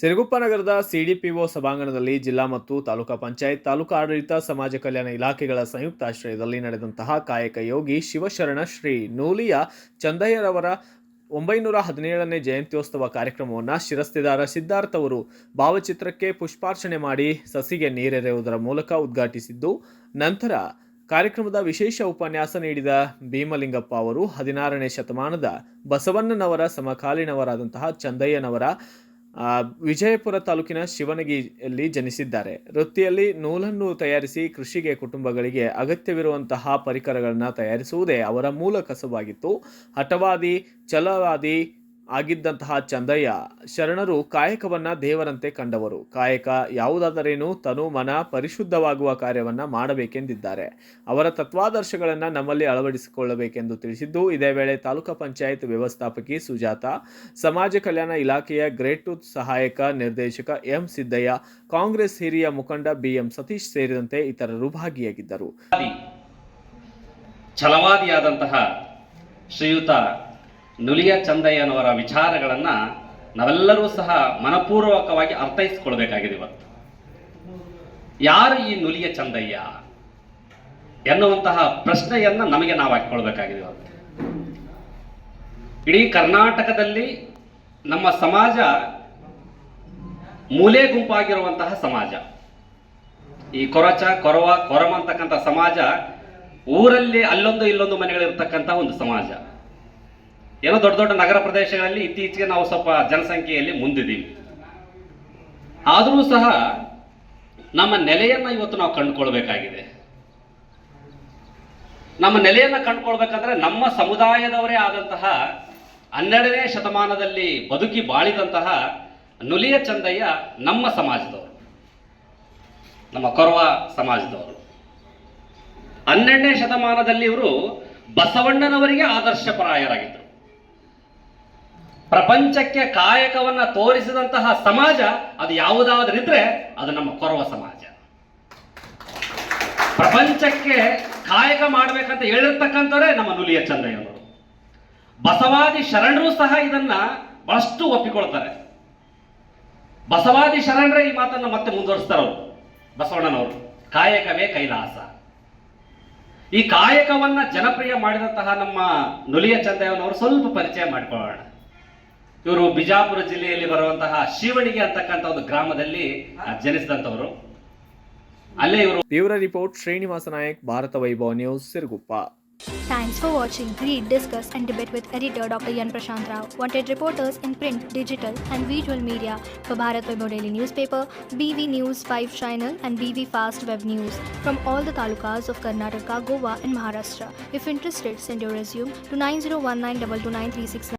ಸಿರುಗುಪ್ಪ ನಗರದ ಸಿಡಿಪಿಒ ಸಭಾಂಗಣದಲ್ಲಿ ಜಿಲ್ಲಾ ಮತ್ತು ತಾಲೂಕಾ ಪಂಚಾಯತ್, ತಾಲೂಕಾ ಆಡಳಿತ, ಸಮಾಜ ಕಲ್ಯಾಣ ಇಲಾಖೆಗಳ ಸಂಯುಕ್ತಾಶ್ರಯದಲ್ಲಿ ನಡೆದಂತಹ ಕಾಯಕ ಯೋಗಿ ಶಿವಶರಣ ಶ್ರೀ ನೂಲಿಯ ಚಂದಯ್ಯರವರ 917ನೇ ಜಯಂತ್ಯೋತ್ಸವ ಕಾರ್ಯಕ್ರಮವನ್ನು ಶಿರಸ್ತೆದಾರ ಸಿದ್ಧಾರ್ಥ ಅವರು ಭಾವಚಿತ್ರಕ್ಕೆ ಪುಷ್ಪಾರ್ಚನೆ ಮಾಡಿ ಸಸಿಗೆ ನೀರೆರೆಯುವುದರ ಮೂಲಕ ಉದ್ಘಾಟಿಸಿದ್ದು, ನಂತರ ಕಾರ್ಯಕ್ರಮದ ವಿಶೇಷ ಉಪನ್ಯಾಸ ನೀಡಿದ ಭೀಮಲಿಂಗಪ್ಪ ಅವರು 16ನೇ ಶತಮಾನದ ಬಸವಣ್ಣನವರ ಸಮಕಾಲೀನವರಾದಂತಹ ಚಂದಯ್ಯನವರ ವಿಜಯಪುರ ತಾಲೂಕಿನ ಶಿವನಗಿಯಲ್ಲಿ ಜನಿಸಿದ್ದಾರೆ. ವೃತ್ತಿಯಲ್ಲಿ ನೂಲನ್ನು ತಯಾರಿಸಿ ಕೃಷಿಗೆ ಕುಟುಂಬಗಳಿಗೆ ಅಗತ್ಯವಿರುವಂತಹ ಪರಿಕರಗಳನ್ನು ತಯಾರಿಸುವುದೇ ಅವರ ಮೂಲ ಕಸುಬಾಗಿತ್ತು. ಹಠವಾದಿ, ಛಲವಾದಿ ಆಗಿದ್ದಂತಹ ಚಂದಯ್ಯ ಶರಣರು ಕಾಯಕವನ್ನ ದೇವರಂತೆ ಕಂಡವರು. ಕಾಯಕ ಯಾವುದಾದರೇನು ತನು ಮನ ಪರಿಶುದ್ಧವಾಗುವ ಕಾರ್ಯವನ್ನ ಮಾಡಬೇಕೆಂದಿದ್ದಾರೆ. ಅವರ ತತ್ವಾದರ್ಶಗಳನ್ನು ನಮ್ಮಲ್ಲಿ ಅಳವಡಿಸಿಕೊಳ್ಳಬೇಕೆಂದು ತಿಳಿಸಿದ್ದು, ಇದೇ ವೇಳೆ ತಾಲೂಕಾ ಪಂಚಾಯತ್ ವ್ಯವಸ್ಥಾಪಕಿ ಸುಜಾತ, ಸಮಾಜ ಕಲ್ಯಾಣ ಇಲಾಖೆಯ ಗ್ರೇಡ್ 2 ಸಹಾಯಕ ನಿರ್ದೇಶಕ ಎಂ ಸಿದ್ದಯ್ಯ, ಕಾಂಗ್ರೆಸ್ ಹಿರಿಯ ಮುಖಂಡ ಬಿಎಂ ಸತೀಶ್ ಸೇರಿದಂತೆ ಇತರರು ಭಾಗಿಯಾಗಿದ್ದರು. ಛಲವಾದಿಯಾದಂತಹ ಶ್ರೀಯುತ ನುಲಿಯ ಚಂದಯ್ಯನವರ ವಿಚಾರಗಳನ್ನು ನಾವೆಲ್ಲರೂ ಸಹ ಮನಪೂರ್ವಕವಾಗಿ ಅರ್ಥೈಸಿಕೊಳ್ಬೇಕಾಗಿದೆ. ಇವತ್ತು ಯಾರು ಈ ನುಲಿಯ ಚಂದಯ್ಯ ಎನ್ನುವಂತಹ ಪ್ರಶ್ನೆಯನ್ನ ನಮಗೆ ನಾವು ಹಾಕಿಕೊಳ್ಬೇಕಾಗಿದೆ. ಇವತ್ತು ಇಡೀ ಕರ್ನಾಟಕದಲ್ಲಿ ನಮ್ಮ ಸಮಾಜ ಮೂಲೆ ಗುಂಪಾಗಿರುವಂತಹ ಸಮಾಜ. ಈ ಕೊರಮ ಅಂತಕ್ಕಂಥ ಸಮಾಜ ಊರಲ್ಲಿ ಅಲ್ಲೊಂದು ಇಲ್ಲೊಂದು ಮನೆಗಳಿರ್ತಕ್ಕಂಥ ಒಂದು ಸಮಾಜ. ಏನೋ ದೊಡ್ಡ ದೊಡ್ಡ ನಗರ ಪ್ರದೇಶಗಳಲ್ಲಿ ಇತ್ತೀಚೆಗೆ ನಾವು ಸ್ವಲ್ಪ ಜನಸಂಖ್ಯೆಯಲ್ಲಿ ಮುಂದಿದ್ದೀವಿ. ಆದರೂ ಸಹ ನಮ್ಮ ನೆಲೆಯನ್ನ ಇವತ್ತು ನಾವು ಕಂಡುಕೊಳ್ಬೇಕಾಗಿದೆ. ನಮ್ಮ ನೆಲೆಯನ್ನ ಕಂಡುಕೊಳ್ಬೇಕಂದ್ರೆ ನಮ್ಮ ಸಮುದಾಯದವರೇ ಆದಂತಹ 12ನೇ ಶತಮಾನದಲ್ಲಿ ಬದುಕಿ ಬಾಳಿದಂತಹ ನುಲಿಯ ಚಂದಯ್ಯ ನಮ್ಮ ಸಮಾಜದವರು, ನಮ್ಮ ಕೊರವ ಸಮಾಜದವರು. 12ನೇ ಶತಮಾನದಲ್ಲಿ ಇವರು ಬಸವಣ್ಣನವರಿಗೆ ಆದರ್ಶಪ್ರಾಯರಾಗಿದ್ದರು. ಪ್ರಪಂಚಕ್ಕೆ ಕಾಯಕವನ್ನ ತೋರಿಸಿದಂತಹ ಸಮಾಜ ಅದು ಯಾವುದಾದ್ರಿದ್ರೆ ಅದು ನಮ್ಮ ಕೊರವ ಸಮಾಜ. ಪ್ರಪಂಚಕ್ಕೆ ಕಾಯಕ ಮಾಡಬೇಕಂತ ಹೇಳಿರ್ತಕ್ಕಂಥವರೇ ನಮ್ಮ ನುಲಿಯ ಚಂದಯ್ಯನವರು. ಬಸವಾದಿ ಶರಣರು ಸಹ ಇದನ್ನ ಬಹಳಷ್ಟು ಒಪ್ಪಿಕೊಳ್ತಾರೆ. ಬಸವಾದಿ ಶರಣರೇ ಈ ಮಾತನ್ನ ಮತ್ತೆ ಮುಂದುವರಿಸ್ತಾರವರು. ಬಸವಣ್ಣನವರು ಕಾಯಕವೇ ಕೈಲಾಸ. ಈ ಕಾಯಕವನ್ನ ಜನಪ್ರಿಯ ಮಾಡಿದಂತಹ ನಮ್ಮ ನುಲಿಯ ಚಂದಯ್ಯನವರು ಸ್ವಲ್ಪ ಪರಿಚಯ ಮಾಡಿಕೊಳ್ಳೋಣ. ಇವರು ಬಿಜಾಪುರ ಜಿಲ್ಲೆಯಲ್ಲಿ ಬರುವಂತಹ ಶಿವಣಿಗೆ ಅಂತಕ್ಕಂಥ ಒಂದು ಗ್ರಾಮದಲ್ಲಿ ಜನಿಸಿದಂಥವರು. ಅಲ್ಲೇ ಇವರು. ಬ್ಯೂರೋ ರಿಪೋರ್ಟ್ ಶ್ರೀನಿವಾಸ ನಾಯಕ್, ಭಾರತ ವೈಭವ news, Siruguppa. Thanks for watching. Read, discuss and debate with editor Dr. Yan Prashant Rao. Wanted reporters in print, digital and visual media for Bharat Vaibhav Daily Newspaper, BV News 5 Channel and BV Fast Web News from all the talukas of Karnataka, Goa and Maharashtra. If interested, send your resume to 9019229369.